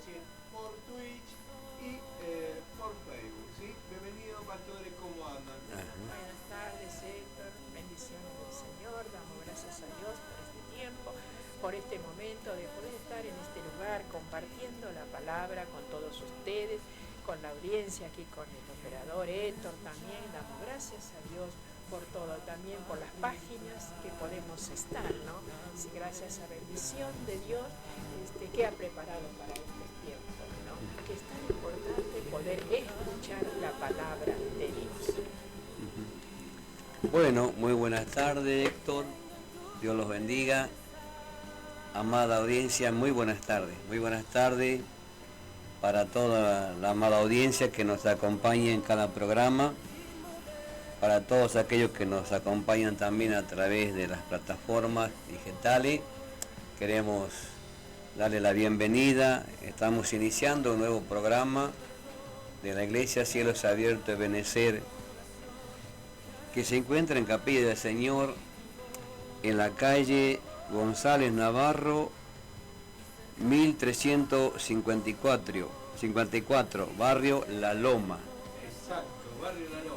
decir, por Twitch y por Facebook, ¿sí? Bienvenido, pastores, ¿cómo andan? Ajá. Buenas tardes, Héctor. Bendiciones del Señor. Damos gracias a Dios por este tiempo, por este momento de poder estar en este lugar compartiendo la palabra con todos ustedes, con la audiencia aquí, con el operador Héctor también. Damos gracias a Dios por todo, también por las páginas que podemos estar, ¿no? Sí, gracias a bendición de Dios que ha preparado para estos tiempos, ¿no? Que es tan importante poder escuchar la palabra de Dios. Bueno, muy buenas tardes, Héctor. Dios los bendiga. Amada audiencia, muy buenas tardes. Muy buenas tardes para toda la amada audiencia que nos acompaña en cada programa. Para todos aquellos que nos acompañan también a través de las plataformas digitales. Queremos darle la bienvenida. Estamos iniciando un nuevo programa de la Iglesia Cielos Abiertos de Benecer, que se encuentra en Capilla del Señor, en la calle González Navarro, 1354, barrio La Loma. Exacto, Barrio La Loma.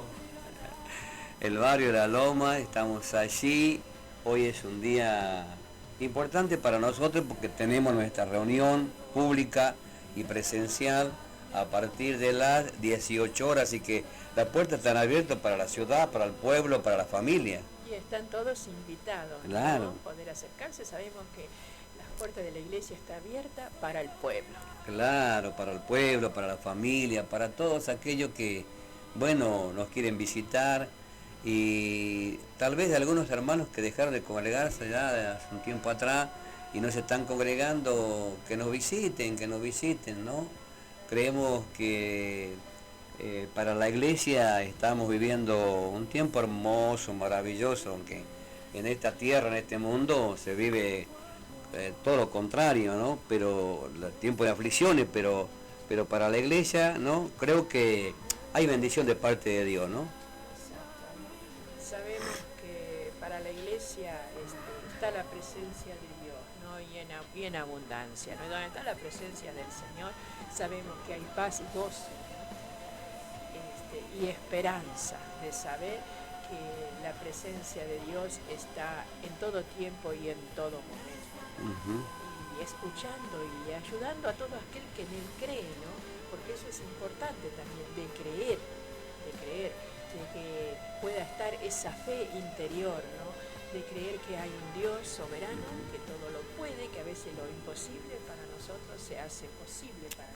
El barrio La Loma, estamos allí. Hoy es un día importante para nosotros porque tenemos nuestra reunión pública y presencial a partir de las 18 horas, así que las puertas están abiertas para la ciudad, para el pueblo, para la familia. Y están todos invitados, Claro. ¿no? Poder acercarse. Sabemos que las puertas de la iglesia están abiertas para el pueblo. Claro, para el pueblo, para la familia, para todos aquellos que, bueno, nos quieren visitar, y tal vez de algunos hermanos que dejaron de congregarse ya de hace un tiempo atrás y no se están congregando, que nos visiten, ¿no? Creemos que para la iglesia estamos viviendo un tiempo hermoso, maravilloso, aunque en esta tierra, en este mundo, se vive todo lo contrario, ¿no? Pero el tiempo de aflicciones, pero para la iglesia, ¿no? Creo que hay bendición de parte de Dios, ¿no? Exactamente. Sabemos que para la iglesia está la presencia de Dios, ¿no? Y en abundancia, ¿no? Y donde está la presencia del Señor, sabemos que hay paz y gozo, y esperanza de saber que la presencia de Dios está en todo tiempo y en todo momento. Uh-huh. Y escuchando y ayudando a todo aquel que en él cree, ¿no? Porque eso es importante también, de creer, de que pueda estar esa fe interior, ¿no? De creer que hay un Dios soberano, que todo lo puede, que a veces lo imposible para nosotros se hace posible para él.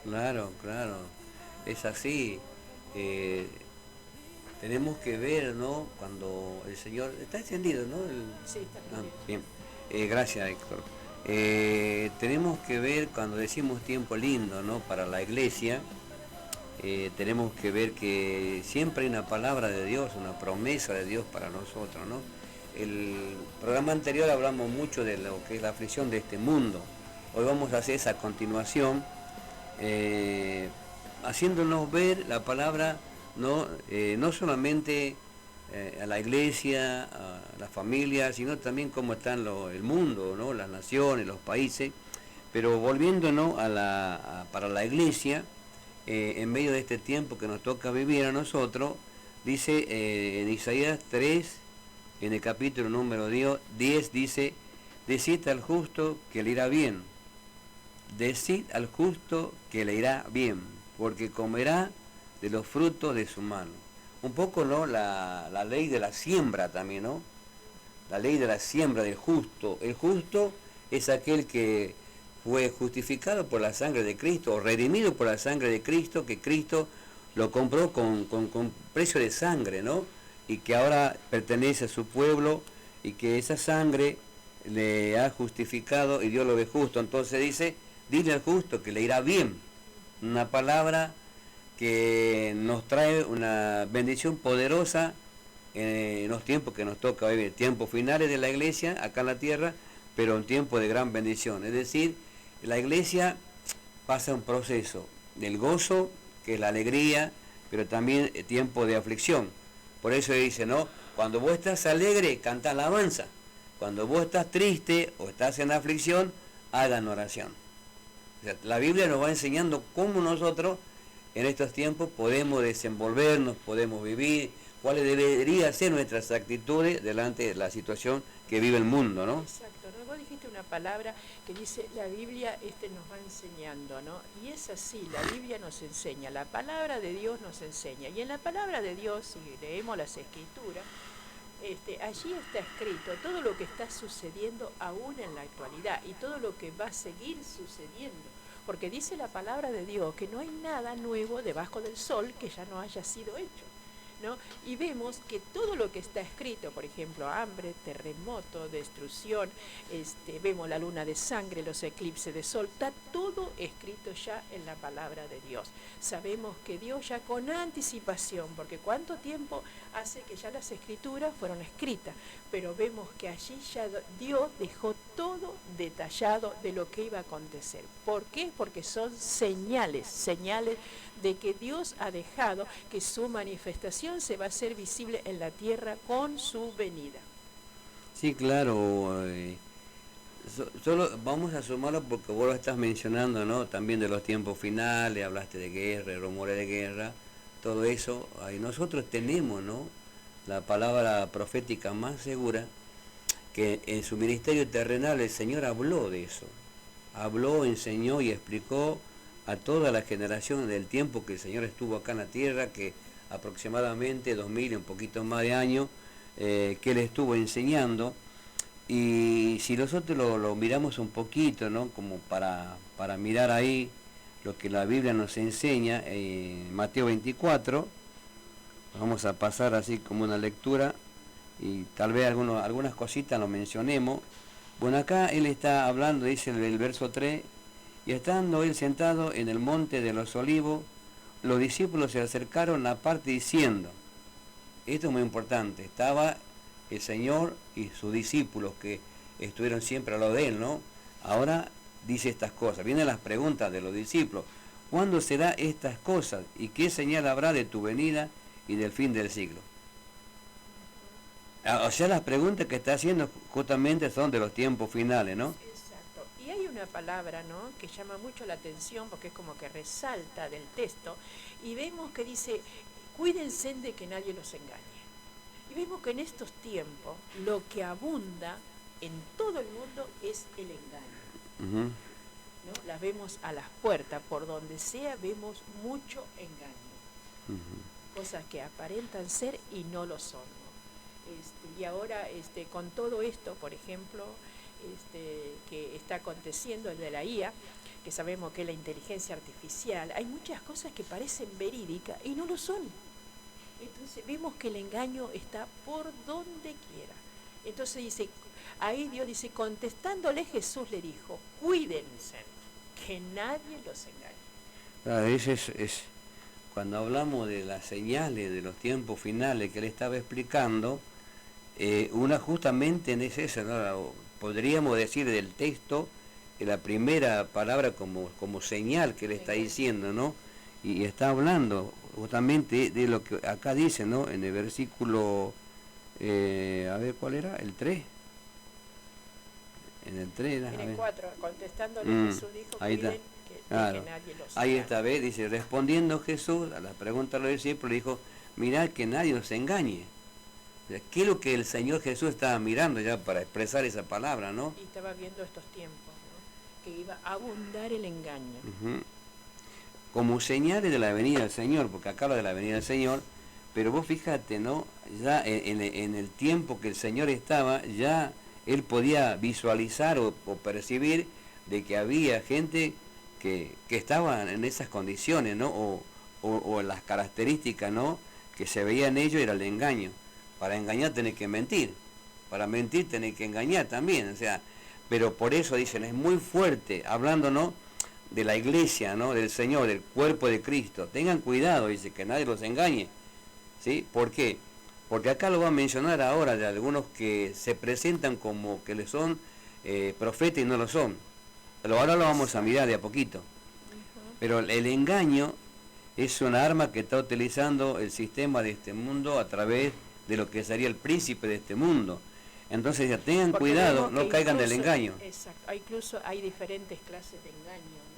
Claro, es así. Tenemos que ver, ¿no? Cuando el Señor está encendido, ¿no? Sí, está bien. Gracias, Héctor. Tenemos que ver cuando decimos tiempo lindo, ¿no? Para la iglesia, tenemos que ver que siempre hay una palabra de Dios, una promesa de Dios para nosotros, ¿no? El programa anterior hablamos mucho de lo que es la aflicción de este mundo. Hoy vamos a hacer esa continuación, haciéndonos ver la palabra, no solamente a la iglesia, a la familia, sino también cómo está el mundo, ¿no? Las naciones, los países, pero volviéndonos para la iglesia, en medio de este tiempo que nos toca vivir a nosotros, dice en Isaías 3, en el capítulo número 10, dice: decid al justo que le irá bien, decid al justo que le irá bien, porque comerá de los frutos de su mano. Un poco, ¿no? La ley de la siembra también, ¿no? La ley de la siembra del justo. El justo es aquel que fue justificado por la sangre de Cristo, o redimido por la sangre de Cristo, que Cristo lo compró con precio de sangre, ¿no? Y que ahora pertenece a su pueblo, y que esa sangre le ha justificado y Dios lo ve justo. Entonces dice: dile al justo que le irá bien. Una palabra que nos trae una bendición poderosa en los tiempos que nos toca vivir, tiempos finales de la iglesia acá en la tierra, pero un tiempo de gran bendición. Es decir, la iglesia pasa un proceso del gozo, que es la alegría, pero también tiempo de aflicción. Por eso dice, ¿no? Cuando vos estás alegre, canta alabanza. Cuando vos estás triste o estás en aflicción, hagan oración. O sea, la Biblia nos va enseñando cómo nosotros en estos tiempos podemos desenvolvernos, podemos vivir, cuáles deberían ser nuestras actitudes delante de la situación que vive el mundo, ¿no? Exacto, ¿no? Vos dijiste una palabra que dice la Biblia nos va enseñando, ¿no? Y es así, la Biblia nos enseña, la palabra de Dios nos enseña. Y en la palabra de Dios, si leemos las Escrituras, allí está escrito todo lo que está sucediendo aún en la actualidad y todo lo que va a seguir sucediendo. Porque dice la palabra de Dios que no hay nada nuevo debajo del sol que ya no haya sido hecho, ¿no? Y vemos que todo lo que está escrito, por ejemplo, hambre, terremoto, destrucción, vemos la luna de sangre, los eclipses de sol, está todo escrito ya en la palabra de Dios. Sabemos que Dios ya con anticipación, porque cuánto tiempo hace que ya las escrituras fueron escritas, pero vemos que allí ya Dios dejó todo detallado de lo que iba a acontecer. ¿Por qué? Porque son señales de que Dios ha dejado que su manifestación se va a hacer visible en la tierra con su venida. Sí, claro. Solo vamos a sumarlo porque vos lo estás mencionando, ¿no? También de los tiempos finales, hablaste de guerra, rumores de guerra, todo eso. Ahí nosotros tenemos, ¿no?, la palabra profética más segura, que en su ministerio terrenal el Señor habló de eso. Habló, enseñó y explicó a toda la generación del tiempo que el Señor estuvo acá en la tierra, que aproximadamente 2000 y un poquito más de años, que Él estuvo enseñando. Y si nosotros lo miramos un poquito, ¿no?, como para mirar ahí lo que la Biblia nos enseña, en Mateo 24, vamos a pasar así como una lectura, y tal vez algunas cositas lo mencionemos. Bueno, acá Él está hablando, dice el verso 3, y estando Él sentado en el monte de los olivos, los discípulos se acercaron aparte diciendo, esto es muy importante, estaba el Señor y sus discípulos que estuvieron siempre a lo de Él, ¿no? Ahora dice estas cosas, vienen las preguntas de los discípulos, ¿cuándo será estas cosas? ¿Y qué señal habrá de tu venida y del fin del siglo? O sea, las preguntas que está haciendo justamente son de los tiempos finales, ¿no? Exacto. Y hay una palabra, ¿no?, que llama mucho la atención porque es como que resalta del texto, y vemos que dice, cuídense de que nadie los engañe. Y vemos que en estos tiempos lo que abunda en todo el mundo es el engaño. ¿No? Las vemos a las puertas, por donde sea vemos mucho engaño. Cosas que aparentan ser y no lo son, ¿no? Y ahora con todo esto, por ejemplo, que está aconteciendo, el de la IA, que sabemos que es la inteligencia artificial, hay muchas cosas que parecen verídicas y no lo son. Entonces vemos que el engaño está por donde quiera. Entonces dice, ahí Dios dice, contestándole Jesús le dijo, cuídense, que nadie los engañe. Claro, ese es cuando hablamos de las señales de los tiempos finales que Él estaba explicando, una justamente es esa, ¿no? Podríamos decir del texto, la primera palabra como señal que Él está diciendo, ¿no? Y está hablando justamente de lo que acá dice, ¿no?, en el versículo, a ver, ¿cuál era? El 3. En el 3 era, en el 4, contestándole Jesús dijo, ahí está. Claro. Que nadie los Ahí engañe. esta vez dice, respondiendo Jesús a la pregunta de los discípulos, dijo, mirad que nadie os engañe. O sea, ¿qué es lo que el Señor Jesús estaba mirando ya para expresar esa palabra, no? Y estaba viendo estos tiempos, ¿no?, que iba a abundar el engaño. Como señales de la venida del Señor, porque acá habla de la venida del Señor, pero vos fíjate, ¿no?, ya en el tiempo que el Señor estaba, ya Él podía visualizar o percibir de que había gente que estaban en esas condiciones, ¿no?, o las características, ¿no?, que se veían en ellos era el engaño. Para engañar tenés que mentir, para mentir tenés que engañar también, o sea, pero por eso dicen, es muy fuerte, hablando, ¿no?, de la iglesia, ¿no?, del Señor, del cuerpo de Cristo. Tengan cuidado, dice, que nadie los engañe, ¿sí? ¿Por qué? Porque acá lo va a mencionar ahora de algunos que se presentan como que le son profetas y no lo son. Pero ahora lo vamos a mirar de a poquito. Pero el engaño es una arma que está utilizando el sistema de este mundo a través de lo que sería el príncipe de este mundo. Entonces ya tengan cuidado, no caigan del engaño. Exacto, incluso hay diferentes clases de engaño, ¿no?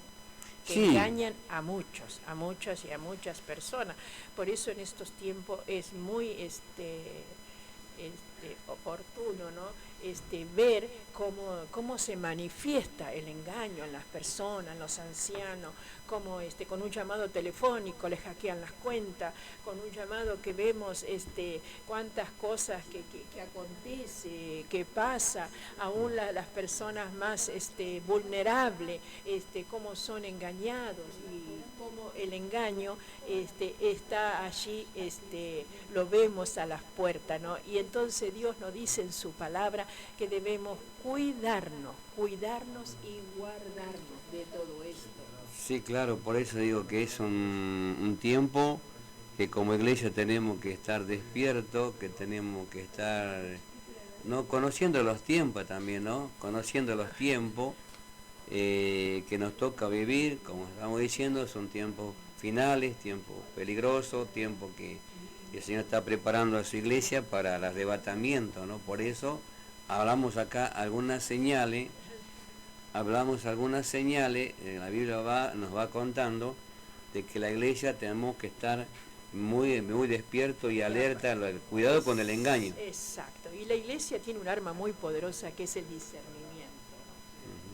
que Sí. engañan a muchos, a muchas y a muchas personas. Por eso en estos tiempos es muy oportuno, ¿no? Ver cómo se manifiesta el engaño en las personas, en los ancianos, cómo con un llamado telefónico les hackean las cuentas, con un llamado que vemos cuántas cosas que acontece, que pasa, aún las personas más vulnerables, cómo son engañados y cómo el engaño está allí, lo vemos a las puertas, ¿no? Y entonces Dios nos dice en su palabra que debemos cuidarnos y guardarnos de todo esto. Sí, claro, por eso digo que es un tiempo que como iglesia tenemos que estar despiertos, que tenemos que estar, ¿no? Conociendo los tiempos también, ¿no? Conociendo los tiempos que nos toca vivir, como estamos diciendo, son tiempos finales, tiempos peligrosos, tiempos que el Señor está preparando a su iglesia para el arrebatamiento, ¿no? Por eso hablamos acá algunas señales, la Biblia nos va contando de que la iglesia tenemos que estar muy despierto y alerta, cuidado con el engaño. Exacto, y la iglesia tiene un arma muy poderosa que es el discernimiento,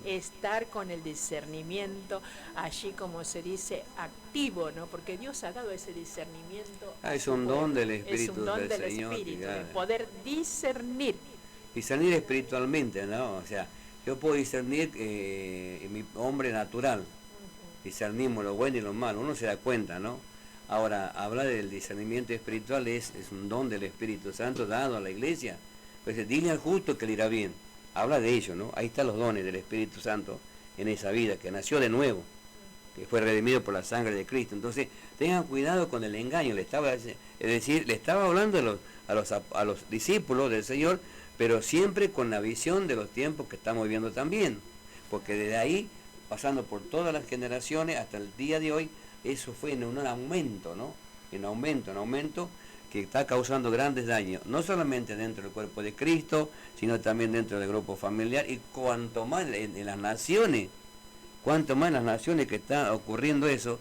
¿no? Estar con el discernimiento, allí como se dice, activo, ¿no? Porque Dios ha dado ese discernimiento. Es un don del Espíritu es un don del Señor. Espíritu, de poder discernir. Discernir espiritualmente, ¿no? O sea, yo puedo discernir en mi hombre natural, discernimos lo bueno y lo malo, uno se da cuenta, ¿no? Ahora, hablar del discernimiento espiritual es un don del Espíritu Santo dado a la iglesia. Pues dile al justo que le irá bien. Habla de ello, ¿no? Ahí están los dones del Espíritu Santo en esa vida, que nació de nuevo, que fue redimido por la sangre de Cristo. Entonces, tengan cuidado con el engaño. Le estaba hablando a los discípulos del Señor, pero siempre con la visión de los tiempos que estamos viviendo también. Porque desde ahí, pasando por todas las generaciones hasta el día de hoy, eso fue en un aumento, ¿no? En aumento que está causando grandes daños, no solamente dentro del cuerpo de Cristo, sino también dentro del grupo familiar, y cuanto más en las naciones, que está ocurriendo eso.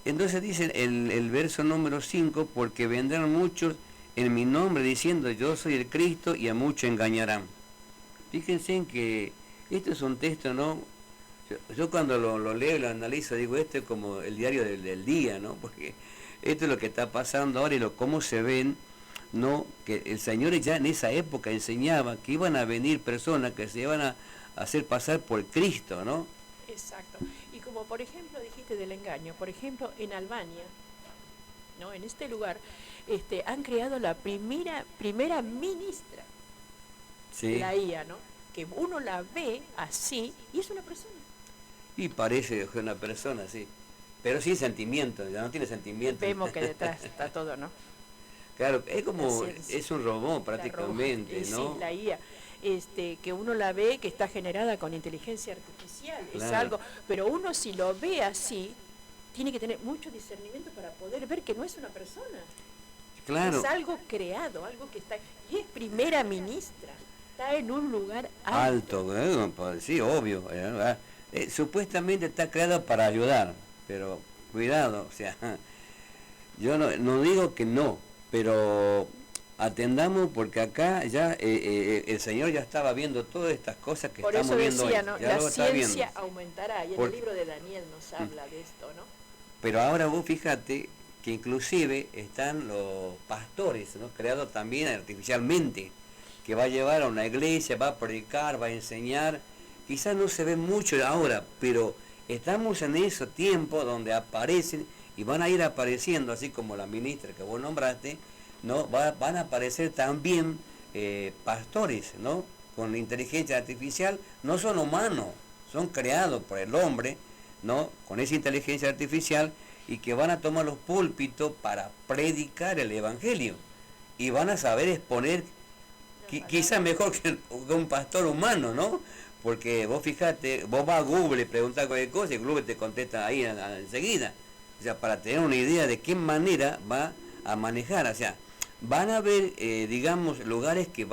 Entonces dice el verso número 5, porque vendrán muchos en mi nombre diciendo yo soy el Cristo y a muchos engañarán. Fíjense en que este es un texto, ¿no? Yo cuando lo leo y lo analizo, digo, esto es como el diario del día, ¿no? Porque esto es lo que está pasando ahora y cómo se ven, ¿no? Que el Señor ya en esa época enseñaba que iban a venir personas que se iban a hacer pasar por Cristo, ¿no? Exacto. Y como por ejemplo dijiste del engaño, por ejemplo en Albania, ¿no? En este lugar han creado la primera ministra, Sí. la IA, ¿no? Que uno la ve así y es una persona. Y parece una persona, sí. Pero sin sentimiento, ya no tiene sentimiento. Vemos que detrás está todo, ¿no? Claro, es como, La ciencia. es un robot prácticamente, ¿no? Sí, la IA. Que uno la ve que está generada con inteligencia artificial, es Claro. algo, pero uno si lo ve así, tiene que tener mucho discernimiento para poder ver que no es una persona. Claro. Es algo creado, algo que está, y es primera ministra, está en un lugar Alto, sí, obvio. Supuestamente está creado para ayudar, pero cuidado, o sea, yo no digo que no, pero atendamos porque acá ya el Señor ya estaba viendo todas estas cosas que Por estamos eso viendo decía, hoy. ¿no? Ya La lo está viendo. ciencia aumentará, y en el libro de Daniel nos habla de esto, ¿no? Pero ahora vos fíjate que inclusive están los pastores, ¿no? Creados también artificialmente, que va a llevar a una iglesia, va a predicar, va a enseñar. Quizás no se ve mucho ahora, pero estamos en ese tiempo donde aparecen y van a ir apareciendo, así como la ministra que vos nombraste, ¿no? Van a aparecer también pastores, ¿no? Con inteligencia artificial, no son humanos, son creados por el hombre, ¿no? Con esa inteligencia artificial, y que van a tomar los púlpitos para predicar el evangelio y van a saber exponer quizás mejor que un pastor humano, ¿no? Porque vos fijate, vos vas a Google y preguntás cualquier cosa y Google te contesta ahí enseguida. O sea, para tener una idea de qué manera va a manejar, o sea, van a haber, digamos, lugares que lo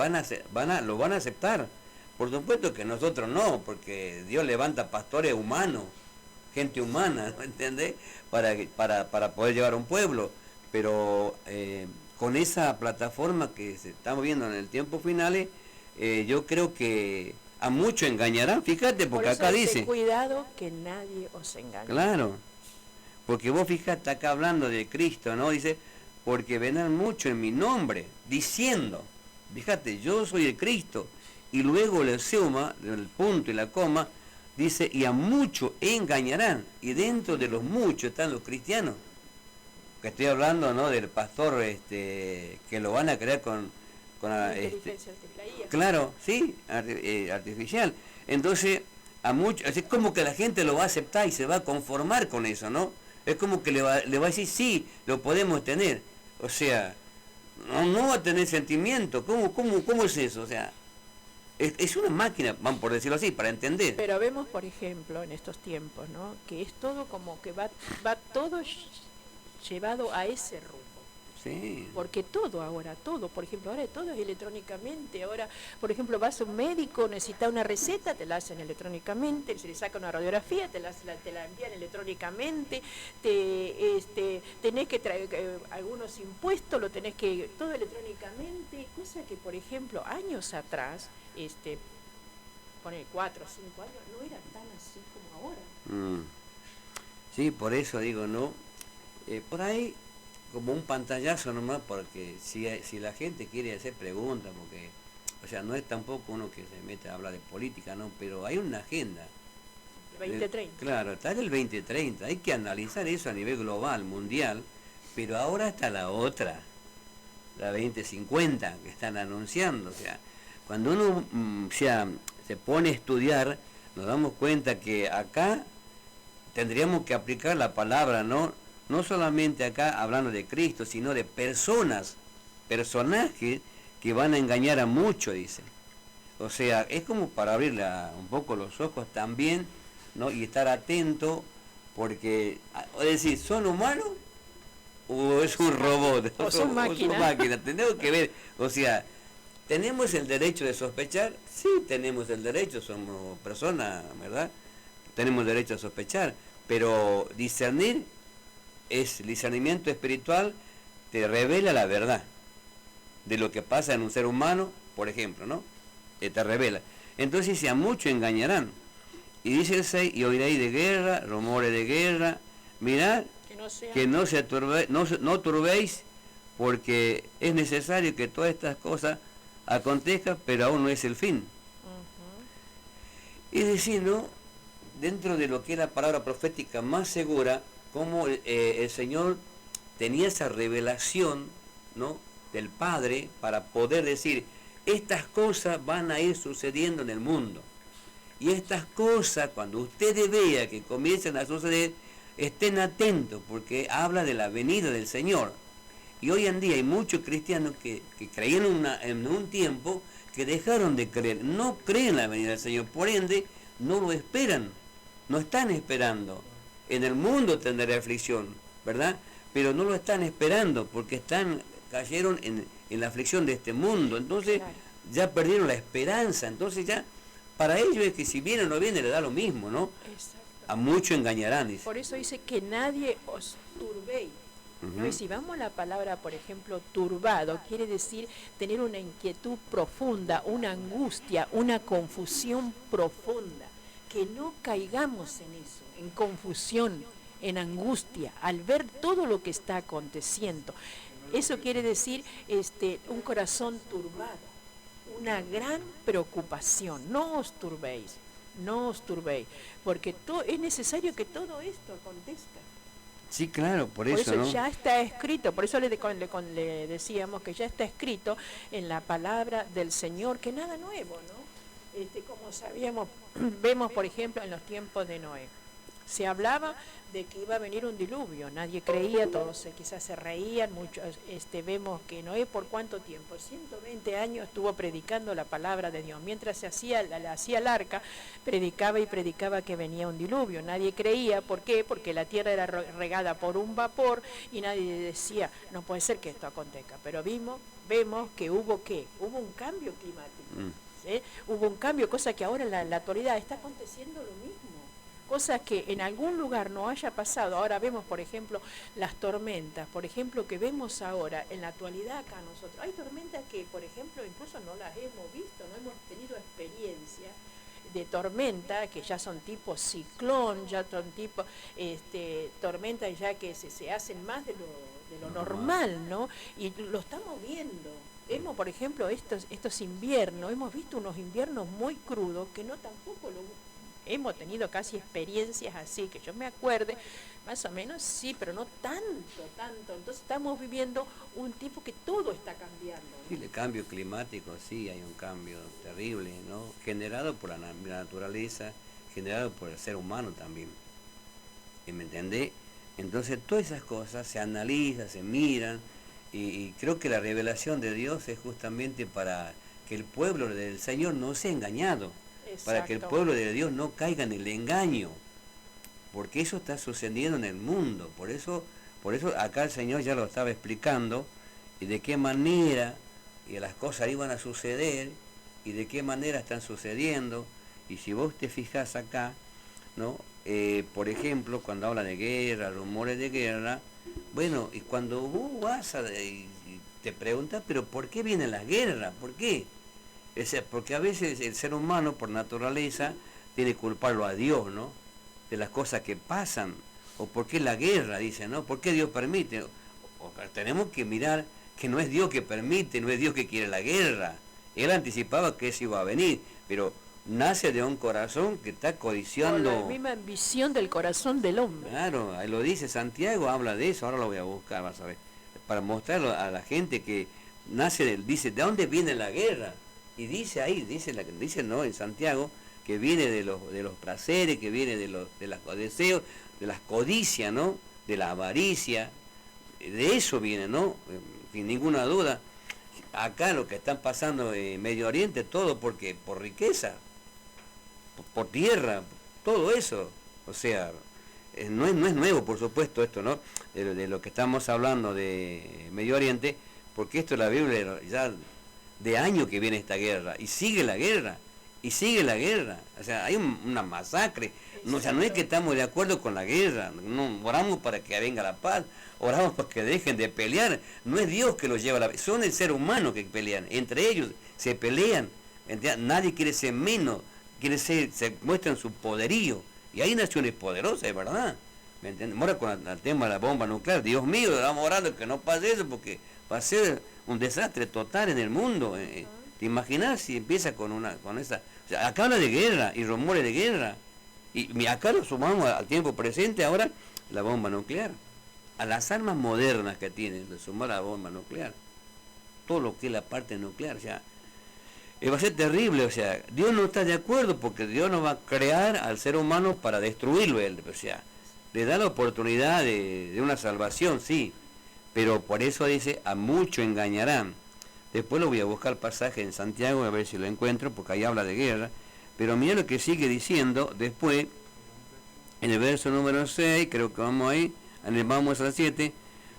van a aceptar. Por supuesto que nosotros no, porque Dios levanta pastores humanos, gente humana, ¿no entendés? Para poder llevar a un pueblo. Pero con esa plataforma que estamos viendo en el tiempo finales, yo creo que a muchos engañarán, fíjate, Por porque eso acá dice, dice, cuidado que nadie os engañe. claro, porque vos fíjate acá hablando de Cristo, ¿no? Dice, porque vendrán mucho en mi nombre, diciendo, fíjate, yo soy el Cristo, y luego le suma, el punto y la coma, dice, y a muchos engañarán, y dentro de los muchos están los cristianos, que estoy hablando, ¿no? Del pastor, que lo van a crear con Inteligencia artificial. claro, sí, artificial. Entonces, a muchos, es como que la gente lo va a aceptar y se va a conformar con eso, ¿no? Es como que le va a decir, sí, lo podemos tener. O sea, no va a tener sentimiento. ¿Cómo es eso? O sea, es una máquina, vamos por decirlo así, para entender. Pero vemos, por ejemplo, en estos tiempos, ¿no? Que es todo como que va todo llevado a ese rumbo. Sí. Porque todo ahora, todo, por ejemplo, ahora todo es electrónicamente. Ahora, por ejemplo, vas a un médico, necesita una receta, te la hacen electrónicamente, se le saca una radiografía, te la envían electrónicamente, tenés que traer algunos impuestos, lo tenés que, todo electrónicamente, cosa que, por ejemplo, años atrás, poner 4 o 5 años, no era tan así como ahora. Sí, por eso digo, ¿no? Por ahí como un pantallazo nomás, porque si la gente quiere hacer preguntas, porque, o sea, no es tampoco uno que se mete a hablar de política, ¿no? Pero hay una agenda. 2030. Claro, está en el 2030, hay que analizar eso a nivel global, mundial, pero ahora está la otra, la 2050, que están anunciando, o sea, cuando uno se pone a estudiar, nos damos cuenta que acá tendríamos que aplicar la palabra, ¿no? No solamente acá hablando de Cristo, sino de personajes que van a engañar a muchos, dice. O sea, es como para abrir un poco los ojos también, ¿no? Y estar atento, porque, es decir, ¿son humanos o es un robot? O son máquinas. Tenemos que ver, o sea, ¿tenemos el derecho de sospechar? Sí, tenemos el derecho, somos personas, ¿verdad? Tenemos derecho a sospechar, pero discernir es discernimiento espiritual, te revela la verdad de lo que pasa en un ser humano, por ejemplo, ¿no? Te revela. Entonces, si a muchos engañarán. Y dice el 6, y oiréis de guerra, rumores de guerra, mirad, que no turbéis, porque es necesario que todas estas cosas acontezcan, pero aún no es el fin. Es decir, ¿no? Dentro de lo que es la palabra profética más segura, como el Señor tenía esa revelación, ¿no? Del Padre para poder decir, estas cosas van a ir sucediendo en el mundo. Y estas cosas, cuando ustedes vean que comiencen a suceder, estén atentos, porque habla de la venida del Señor. Y hoy en día hay muchos cristianos que creían en un tiempo que dejaron de creer, no creen en la venida del Señor, por ende no lo esperan, no están esperando. En el mundo tendrá aflicción, ¿verdad? Pero no lo están esperando porque cayeron en la aflicción de este mundo. Entonces ya perdieron la esperanza. Entonces ya para ellos es que si viene o no viene le da lo mismo, ¿no? Exacto. A muchos engañarán, dice. Por eso dice que nadie os turbéis. ¿No? Y si vamos a la palabra, por ejemplo, turbado, quiere decir tener una inquietud profunda, una angustia, una confusión profunda. Que no caigamos en eso, en confusión, en angustia, al ver todo lo que está aconteciendo. Eso quiere decir un corazón turbado, una gran preocupación. No os turbéis, porque es necesario que todo esto acontezca. Sí, claro, por eso, eso, ¿no? Ya está escrito, por eso le decíamos que ya está escrito en la palabra del Señor, que nada nuevo, ¿no? Como sabíamos, vemos por ejemplo en los tiempos de Noé, se hablaba de que iba a venir un diluvio, nadie creía, todos quizás se reían, muchos vemos que Noé por cuánto tiempo, 120 años estuvo predicando la palabra de Dios, mientras se hacía el arca, predicaba y predicaba que venía un diluvio, nadie creía, ¿por qué? Porque la tierra era regada por un vapor y nadie decía, no puede ser que esto acontezca, pero vemos que hubo un cambio climático. Hubo un cambio, cosa que ahora en la actualidad está aconteciendo lo mismo, cosa que en algún lugar no haya pasado. Ahora vemos, por ejemplo, las tormentas, por ejemplo, que vemos ahora en la actualidad acá nosotros. Hay tormentas que, por ejemplo, incluso no las hemos visto, no hemos tenido experiencia de tormenta, que ya son tipo ciclón, ya son tipo tormentas ya que se hacen más de lo normal, ¿no? Y lo estamos viendo. Hemos, por ejemplo, estos inviernos, hemos visto unos inviernos muy crudos que no tampoco hemos tenido casi experiencias así, que yo me acuerde, más o menos sí, pero no tanto. Entonces estamos viviendo un tipo que todo está cambiando, ¿no? Sí, el cambio climático, sí, hay un cambio terrible, ¿no? Generado por la naturaleza, generado por el ser humano también. ¿Me entendés? Entonces todas esas cosas se analizan, se miran, y creo que la revelación de Dios es justamente para que el pueblo del Señor no sea engañado, para que el pueblo de Dios no caiga en el engaño, porque eso está sucediendo en el mundo. Por eso acá el Señor ya lo estaba explicando, y de qué manera y las cosas iban a suceder, y de qué manera están sucediendo. Y si vos te fijás acá, ¿no? Por ejemplo, cuando habla de guerra, rumores de guerra, bueno, y cuando vos vas y te preguntas, pero ¿por qué viene la guerra? ¿Por qué? Porque a veces el ser humano, por naturaleza, tiene que culparlo a Dios, ¿no? De las cosas que pasan. O por qué la guerra, dice, ¿no? ¿Por qué Dios permite? Tenemos que mirar que no es Dios que permite, no es Dios que quiere la guerra. Él anticipaba que eso iba a venir, pero nace de un corazón que está codiciando. Con la misma ambición del corazón del hombre. Claro, ahí lo dice Santiago, habla de eso, ahora lo voy a buscar, vas a ver, para mostrarlo a la gente que dice, ¿de dónde viene la guerra? Y dice ahí, dice no, en Santiago, que viene de los placeres, que viene de los deseos, de las codicias, ¿no? De la avaricia, de eso viene, ¿no? Sin ninguna duda. Acá lo que están pasando en Medio Oriente, todo porque por riqueza, por tierra, todo eso. O sea, no es nuevo, por supuesto, esto, ¿no? De lo que estamos hablando de Medio Oriente, porque esto es la Biblia ya de años que viene esta guerra, y sigue la guerra, o sea, hay una masacre. No, o sea, no es que estamos de acuerdo con la guerra, no oramos para que venga la paz, oramos para que dejen de pelear. No es Dios que los lleva a la paz, son el ser humano que pelean, entre ellos se pelean, ¿entiendes? Nadie quiere ser menos, se muestran su poderío, y hay naciones poderosas, es verdad, ¿me entiendes? Ahora con el tema de la bomba nuclear, Dios mío, estamos orando que no pase eso, porque va a ser un desastre total en el mundo. ¿Te imaginas si empieza con esa? O sea, acá habla de guerra y rumores de guerra. Y acá lo sumamos al tiempo presente ahora la bomba nuclear. A las armas modernas que tienen, le sumar la bomba nuclear. Todo lo que es la parte nuclear. O sea, va a ser terrible. O sea, Dios no está de acuerdo porque Dios no va a crear al ser humano para destruirlo. O sea, le da la oportunidad de una salvación, sí. Pero por eso dice, a mucho engañarán. Después lo voy a buscar el pasaje en Santiago, a ver si lo encuentro, porque ahí habla de guerra. Pero mira lo que sigue diciendo después, en el verso número 6, creo que vamos ahí, vamos al 7,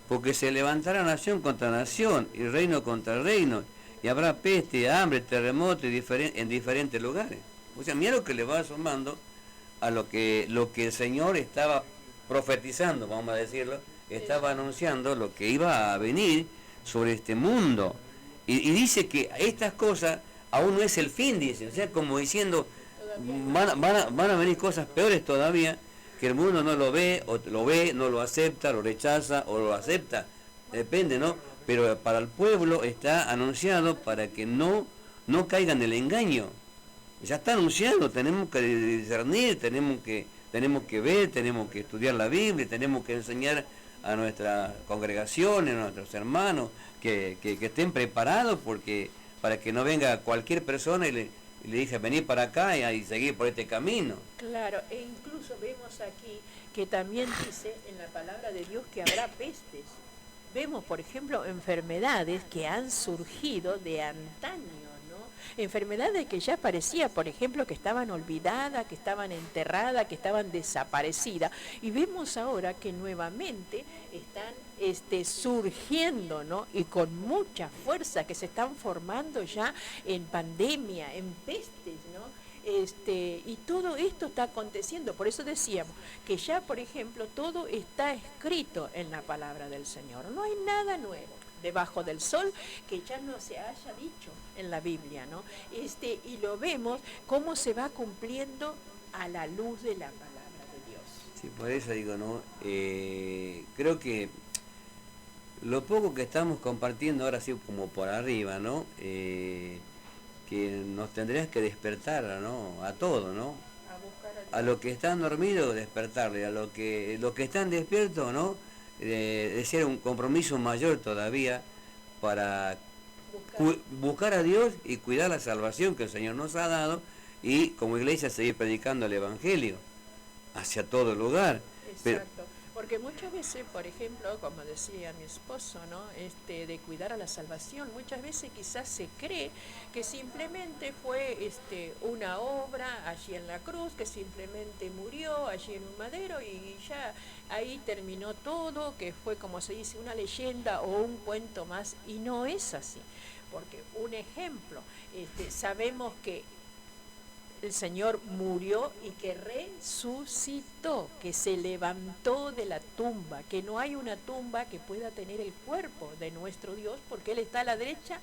porque se levantará nación contra nación, y reino contra reino, y habrá peste, hambre, terremoto en diferentes lugares. O sea, mira lo que le va sumando a lo que el Señor estaba profetizando, vamos a decirlo, estaba anunciando lo que iba a venir sobre este mundo. Y dice que estas cosas aún no es el fin, dice, o sea, como diciendo, van a venir cosas peores todavía, que el mundo no lo ve, o lo ve, no lo acepta, lo rechaza, o lo acepta, depende, ¿no? Pero para el pueblo está anunciado para que no caigan en el engaño. Ya está anunciado, tenemos que discernir, tenemos que ver, tenemos que estudiar la Biblia, tenemos que enseñar a nuestras congregaciones, a nuestros hermanos, que estén preparados para que no venga cualquier persona y le diga venir para acá y seguir por este camino. Claro, e incluso vemos aquí que también dice en la palabra de Dios que habrá pestes. Vemos, por ejemplo, enfermedades que han surgido de antaño, ¿no? Enfermedades que ya parecía, por ejemplo, que estaban olvidadas, que estaban enterradas, que estaban desaparecidas. Y vemos ahora que nuevamente están surgiendo, ¿no? Y con mucha fuerza, que se están formando ya en pandemia, en pestes, ¿no? Y todo esto está aconteciendo. Por eso decíamos que ya, por ejemplo, todo está escrito en la palabra del Señor. No hay nada nuevo debajo del sol que ya no se haya dicho en la Biblia, ¿no? Y lo vemos cómo se va cumpliendo a la luz de la palabra de Dios. Sí, por eso digo, ¿no? Creo que lo poco que estamos compartiendo ahora sí como por arriba, ¿no? Que nos tendrías que despertar, ¿no? A todo, ¿no? A los que están dormidos, despertarle, a los que están despiertos, ¿no? De ser un compromiso mayor todavía para buscar a Dios y cuidar la salvación que el Señor nos ha dado y como iglesia seguir predicando el Evangelio hacia todo lugar. Exacto. Porque muchas veces, por ejemplo, como decía mi esposo, ¿no? De cuidar a la salvación, muchas veces quizás se cree que simplemente fue una obra allí en la cruz, que simplemente murió allí en un madero y ya ahí terminó todo, que fue, como se dice, una leyenda o un cuento más, y no es así. Porque un ejemplo, sabemos que el Señor murió y que resucitó, que se levantó de la tumba, que no hay una tumba que pueda tener el cuerpo de nuestro Dios, porque Él está a la derecha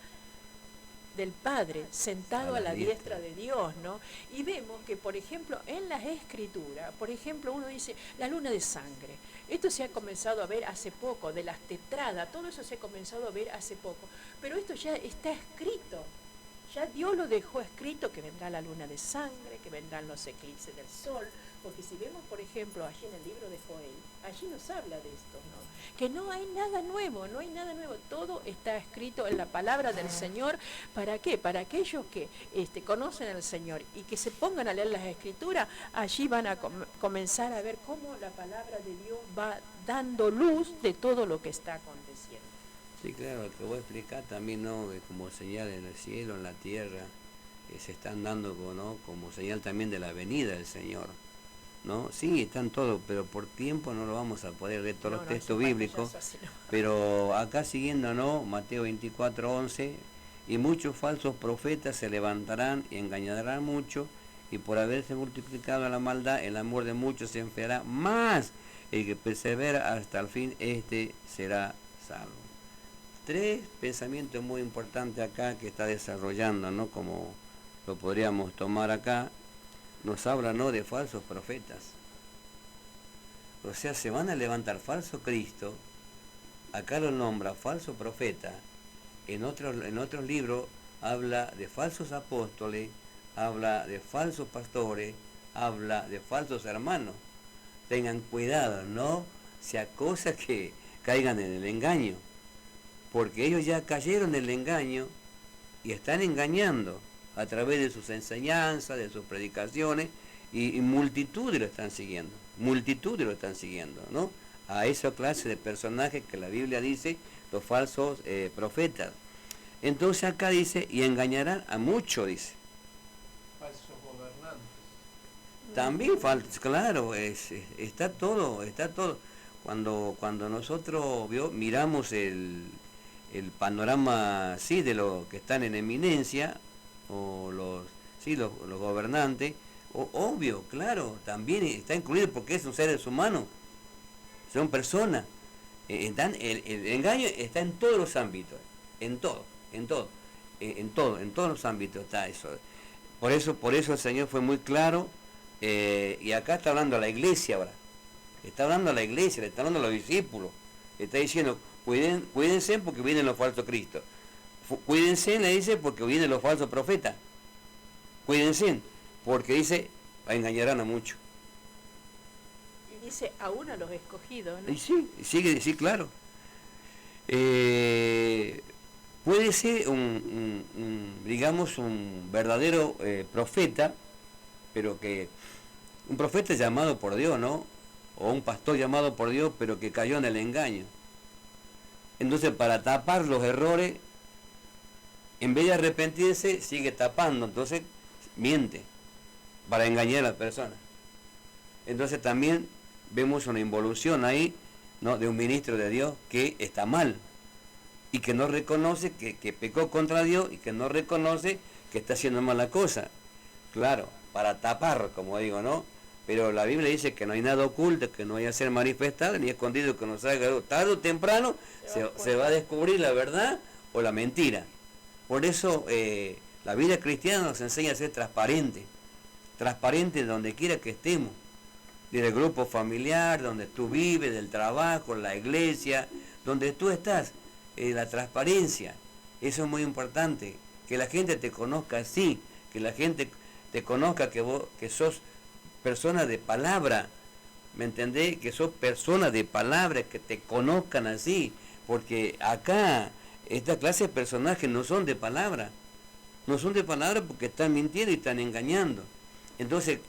del Padre, sentado a la diestra de Dios, ¿no? Y vemos que, por ejemplo, en las Escrituras, por ejemplo, uno dice, la luna de sangre. Esto se ha comenzado a ver hace poco, de las tetradas, todo eso se ha comenzado a ver hace poco, pero esto ya está escrito. Ya Dios lo dejó escrito que vendrá la luna de sangre, que vendrán los eclipses del sol, porque si vemos, por ejemplo, allí en el libro de Joel, allí nos habla de esto, ¿no? Que no hay nada nuevo, no hay nada nuevo, todo está escrito en la palabra del Señor. ¿Para qué? Para aquellos que conocen al Señor y que se pongan a leer las Escrituras, allí van a comenzar a ver cómo la palabra de Dios va dando luz de todo lo que está aconteciendo. Sí, claro, lo que voy a explicar también, ¿no? Como señal en el cielo, en la tierra, se están dando, ¿no? Como señal también de la venida del Señor, ¿no? Sí, están todos, pero por tiempo no lo vamos a poder leer todos los textos bíblicos, pero acá siguiendo, ¿no? Mateo 24:11, y muchos falsos profetas se levantarán y engañarán mucho, y por haberse multiplicado la maldad, el amor de muchos se enfriará, más el que persevera hasta el fin, será salvo. Tres pensamientos muy importantes acá que está desarrollando, ¿no? Como lo podríamos tomar acá, nos habla, ¿no? De falsos profetas. O sea, se van a levantar falso Cristo, acá lo nombra falso profeta, en otros libros habla de falsos apóstoles, habla de falsos pastores, habla de falsos hermanos. Tengan cuidado, no sea cosa que caigan en el engaño, porque ellos ya cayeron en el engaño y están engañando a través de sus enseñanzas, de sus predicaciones, y multitudes lo están siguiendo, ¿no? A esa clase de personajes que la Biblia dice, los falsos profetas. Entonces acá dice, y engañarán a muchos, dice. Falsos gobernantes. También falsos, claro, está todo. Cuando nosotros miramos el panorama, sí, de los que están en eminencia, o los gobernantes, obvio, claro, también está incluido porque son seres humanos, son personas. El engaño está en todos los ámbitos, en todos los ámbitos está eso. Por eso el Señor fue muy claro, y acá está hablando a la iglesia ahora, le está hablando a los discípulos, le está diciendo, cuídense porque vienen los falsos cristos. Cuídense, le dice, porque vienen los falsos profetas. Cuídense, porque dice, engañarán a muchos. Y dice, aún a los escogidos, ¿no? Y sí, claro. Puede ser digamos, un verdadero profeta, pero que un profeta llamado por Dios, ¿no? O un pastor llamado por Dios, pero que cayó en el engaño. Entonces, para tapar los errores, en vez de arrepentirse, sigue tapando, entonces miente para engañar a las personas. Entonces también vemos una involución ahí, ¿no? De un ministro de Dios que está mal y que no reconoce que pecó contra Dios y que no reconoce que está haciendo mala cosa. Claro, para tapar, como digo, ¿no? Pero la Biblia dice que no hay nada oculto, que no hay a ser manifestado ni escondido que nos haga algo. Tarde o temprano se va a descubrir la verdad o la mentira. Por eso la vida cristiana nos enseña a ser transparente donde quiera que estemos, desde el grupo familiar, donde tú vives, del trabajo, la iglesia, donde tú estás, la transparencia, eso es muy importante, que la gente te conozca así, que la gente te conozca que sos persona de palabra, ¿me entendés? Que sos persona de palabra, que te conozcan así, porque acá esta clase de personajes no son de palabra porque están mintiendo y están engañando. Entonces,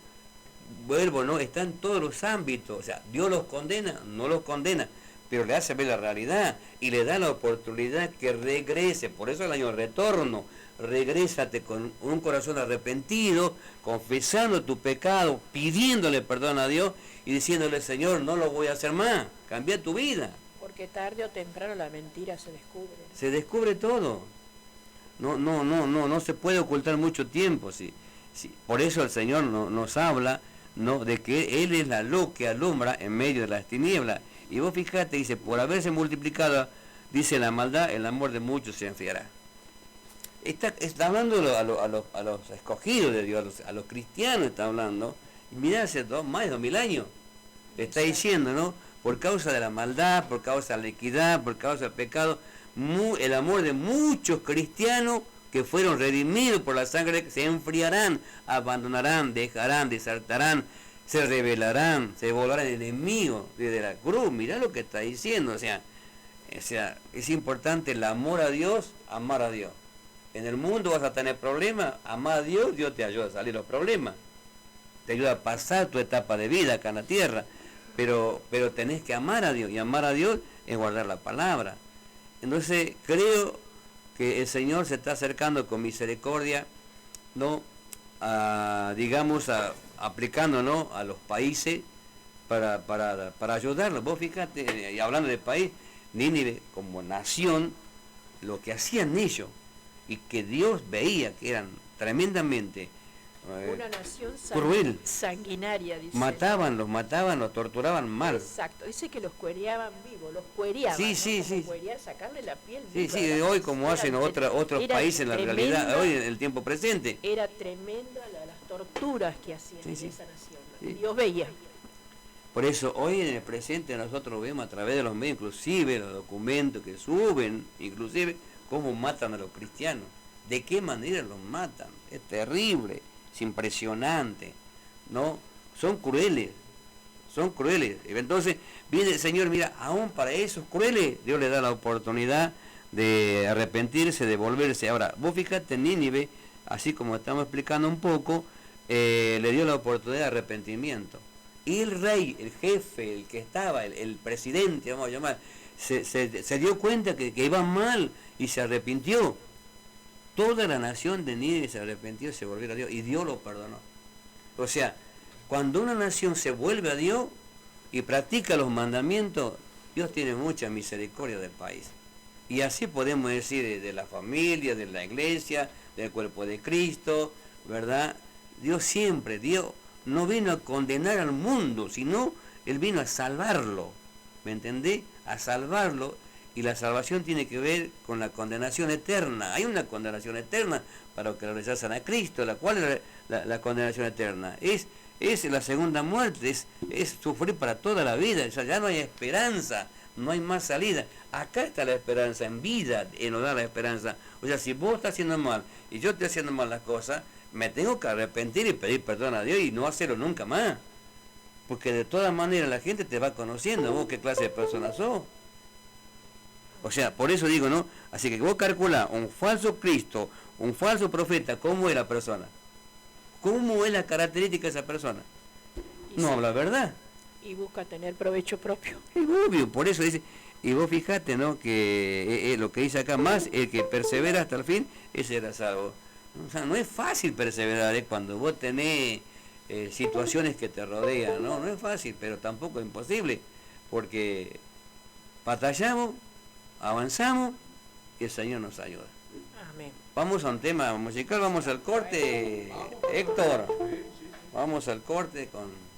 vuelvo, ¿no? Está en todos los ámbitos, o sea, Dios los condena, no los condena, pero le hace ver la realidad y le da la oportunidad que regrese, por eso el año de retorno, regrésate con un corazón arrepentido, confesando tu pecado, pidiéndole perdón a Dios y diciéndole, Señor, no lo voy a hacer más, cambia tu vida. Porque tarde o temprano la mentira se descubre. Se descubre todo. No se puede ocultar mucho tiempo, sí. Por eso el Señor nos habla, ¿no?, de que Él es la luz que alumbra en medio de las tinieblas. Y vos fijate, dice, por haberse multiplicado, dice la maldad, el amor de muchos se enfriará. Está hablando a los escogidos de Dios, a los cristianos está hablando. Y mirá, hace más de 2000 años. Le está diciendo, ¿no? Por causa de la maldad, por causa de la iniquidad, por causa del pecado, el amor de muchos cristianos que fueron redimidos por la sangre se enfriarán, abandonarán, dejarán, desertarán, se rebelarán, se volverán enemigos desde la cruz. Mirá lo que está diciendo, o sea, es importante el amor a Dios, amar a Dios. En el mundo vas a tener problemas, amar a Dios, Dios te ayuda a salir de los problemas, te ayuda a pasar tu etapa de vida acá en la tierra, pero tenés que amar a Dios, y amar a Dios es guardar la palabra. Entonces creo que el Señor se está acercando con misericordia, ¿no? Aplicando, ¿no?, a los países para ayudarlos. Vos fíjate, y hablando de país, Nínive como nación, lo que hacían ellos, y que Dios veía que eran tremendamente una nación cruel, sanguinaria, dice. Los torturaban mal. Exacto, dice que los cuereaban vivos, los cuereaban. Sí. Cuerear, sacarle la piel. Sí, hoy como hacen otros países en la realidad, hoy en el tiempo presente. Era tremenda las torturas que hacían en esa nación. Sí. Dios veía. Por eso hoy en el presente nosotros vemos a través de los medios, inclusive los documentos que suben, inclusive cómo matan a los cristianos, de qué manera los matan, es terrible. Es impresionante, ¿no? Son crueles. Entonces viene el Señor, mira, aún para esos crueles, Dios le da la oportunidad de arrepentirse, de volverse. Ahora, vos fíjate, Nínive, así como estamos explicando un poco, le dio la oportunidad de arrepentimiento. Y el rey, el jefe, el que estaba, el presidente, vamos a llamar, se dio cuenta que iba mal y se arrepintió. Toda la nación de Nínive se arrepintió, se volvió a Dios y Dios lo perdonó. O sea, cuando una nación se vuelve a Dios y practica los mandamientos, Dios tiene mucha misericordia del país. Y así podemos decir de la familia, de la iglesia, del cuerpo de Cristo, ¿verdad? Dios no vino a condenar al mundo, sino Él vino a salvarlo, ¿me entendés? A salvarlo. Y la salvación tiene que ver con la condenación eterna. Hay una condenación eterna para los que rechazan a Cristo. ¿Cuál es la condenación eterna? Es la segunda muerte, es sufrir para toda la vida. O sea, ya no hay esperanza, no hay más salida. Acá está la esperanza, en vida nos da la esperanza. O sea, si vos estás haciendo mal y yo estoy haciendo mal las cosas, me tengo que arrepentir y pedir perdón a Dios y no hacerlo nunca más. Porque de todas maneras la gente te va conociendo, vos qué clase de persona sos. O sea, por eso digo, ¿no? Así que vos calculás un falso Cristo, un falso profeta, ¿cómo es la persona? ¿Cómo es la característica de esa persona? No habla verdad. Y busca tener provecho propio. Es obvio, por eso dice, y vos fijate, ¿no?, que lo que dice acá, más el que persevera hasta el fin, ese será salvo. O sea, no es fácil perseverar, cuando vos tenés situaciones que te rodean, ¿no? No es fácil, pero tampoco es imposible, porque batallamos, avanzamos y el Señor nos ayuda. Amén. Vamos a un tema musical, vamos al corte, Héctor. Vamos al corte con